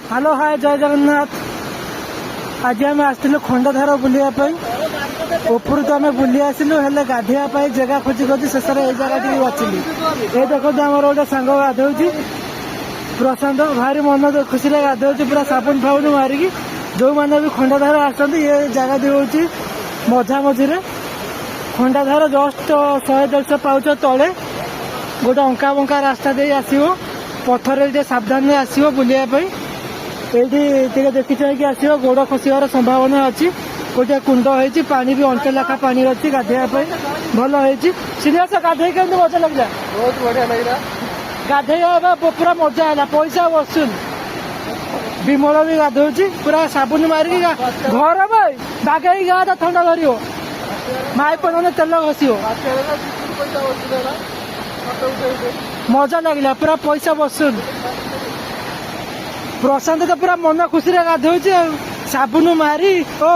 Hello hi जय जगन्नाथ। आज आम आसलु खंडधार बुलापी ऊपर तो आम बुली आसलु हेले गाधोया जगह खोजी खोजी शेष ये जगह टी बाचिली। ये देखो आमर गोटे सांग गाधोची प्रशांत भारी मन खुशी गाधोची पूरा साबुन फाबुन मारिकी जो मैंने भी खंडधार आसती ये जगह दी मझा मझिरे खंडाधार जस्ट 100-150 पाउच तले गोटे अंका बंका रास्ता दे आसो पथर सावधान आसो बुलापी ये देखी चाहिए आसो गोड़ खसार संभावना अच्छी गोटे कुंड हो पानी भी अंटे लाखा पानी अच्छी गाधोयापी भल हो सीरियस गाधे के मजा लगे बहुत बढ़िया लगा गाधोया पूरा मजा है पैसा वसूल विमल भी गाधोची पूरा साबुन मारिकी घर भाई बागे गाँ थंडा धर माई पे तेल घसी मजा लगे पूरा पैसा वसूल प्रशांत तो पूरा मन खुशी गाधोची साबुन मारी ओ